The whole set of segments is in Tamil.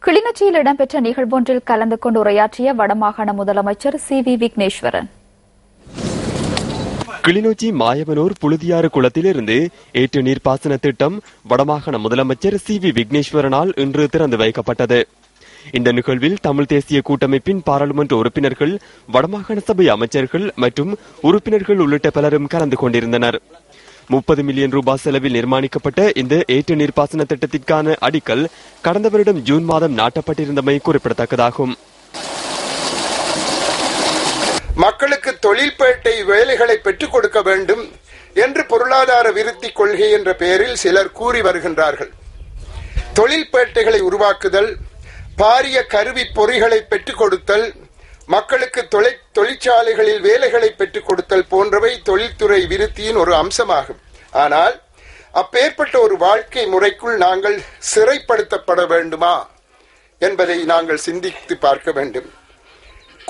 கிளிநொச்சியில் இடம்பெற்ற நிகழ்வொன்றில் கலந்து கொண்டு உரையாற்றிய வடமாகாண முதலமைச்சர் சி.வி. விக்னேஸ்வரன் கிளிநொச்சி மாயவனூர் புழுதியாறு குளத்திலிருந்து ஏற்று நீர்ப்பாசன திட்டம் வடமாகாண முதலமைச்சர் சி.வி. விக்னேஸ்வரனால் இன்று திறந்து வைக்கப்பட்டது. இந்த நிகழ்வில் தமிழ் தேசிய கூட்டமைப்பின் பாராளுமன்ற உறுப்பினர்கள், வடமாகாண சபை அமைச்சர்கள் மற்றும் உறுப்பினர்கள் உள்ளிட்ட பலரும் கலந்து கொண்டிருந்தனர். 30 மில்லியன் ரூபாய் செலவில் நிர்மாணிக்கப்பட்ட இந்த ஏற்று நீர்ப்பாசன திட்டத்திற்கான அடிக்கல் கடந்த வருடம் ஜூன் மாதம் நாட்டப்பட்டிருந்தமை குறிப்பிடத்தக்கதாகும். மக்களுக்கு தொழில்பேட்டை வேலைகளை பெற்றுக் கொடுக்க வேண்டும் என்று பொருளாதார விருத்தி கொள்கை என்ற பெயரில் சிலர் கூறி வருகின்றார்கள். தொழில்பேட்டைகளை உருவாக்குதல், பாரிய கருவி பொறிகளை பெற்றுக் கொடுத்தல், மக்களுக்கு தொழிற்சாலைகளில் வேலைகளை பெற்றுக் கொடுத்தல் போன்றவை தொழில்துறை விருத்தியின் ஒரு அம்சமாகும். ஆனால் அப்பேற்பட்ட ஒரு வாழ்க்கை முறைக்குள் நாங்கள் சிறைப்படுத்தப்பட வேண்டுமா என்பதை நாங்கள் சிந்தித்து பார்க்க வேண்டும்.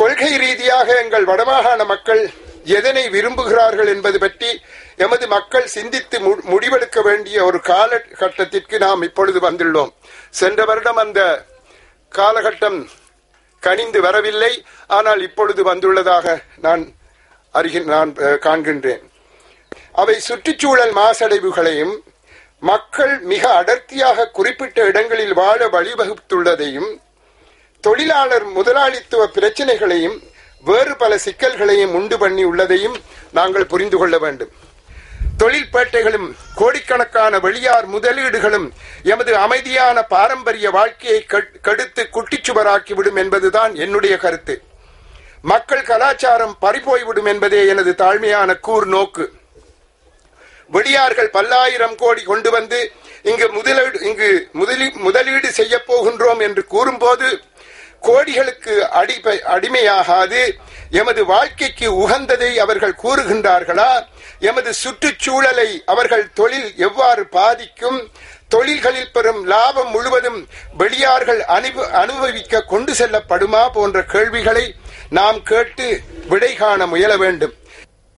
கொள்கை ரீதியாக எங்கள் வடமாகாண மக்கள் எதனை விரும்புகிறார்கள் என்பது பற்றி எமது மக்கள் சிந்தித்து முடிவெடுக்க வேண்டிய ஒரு காலகட்டத்திற்கு நாம் இப்பொழுது வந்துள்ளோம். சென்ற வருடம் அந்த காலகட்டம் கனிந்து வரவில்லை, ஆனால் இப்பொழுது வந்துள்ளதாக நான் காண்கின்றேன். அவை சுற்றுச்சூழல் மாசடைவுகளையும் மக்கள் மிக அடர்த்தியாக குறிப்பிட்ட இடங்களில் வாழ வழிவகுத்துள்ளதையும், தொழிலாளர் முதலாளித்துவ பிரச்சனைகளையும் வேறு பல சிக்கல்களையும் உண்டு பண்ணி உள்ளதையும் நாங்கள் புரிந்து கொள்ள வேண்டும். தொழில்பேட்டைகளும் கோடிக்கணக்கான வெளியார் முதலீடுகளும் எமது அமைதியான பாரம்பரிய வாழ்க்கையை கெடுத்து குட்டிச்சுவராக்கிவிடும் என்பதுதான் என்னுடைய கருத்து. மக்கள் கலாச்சாரம் பறிபோய்விடும் என்பதே எனது தாழ்மையான நோக்கு. வெளியார்கள் பல்லாயிரம் கோடி கொண்டு வந்து இங்கு முதலீடு செய்ய போகின்றோம் என்று கூறும்போது கோடிகளுக்கு அடிமையாகாது எமது வாழ்க்கைக்கு உகந்ததை அவர்கள் கூறுகின்றார்களா? எமது சுற்றுச்சூழலை அவர்கள் தொழில் எவ்வாறு பாதிக்கும், தொழில்களில் பெறும் லாபம் முழுவதும் வெளியார்கள் அனுபவிக்க கொண்டு செல்லப்படுமா போன்ற கேள்விகளை நாம் கேட்டு விடை காண முயல வேண்டும்.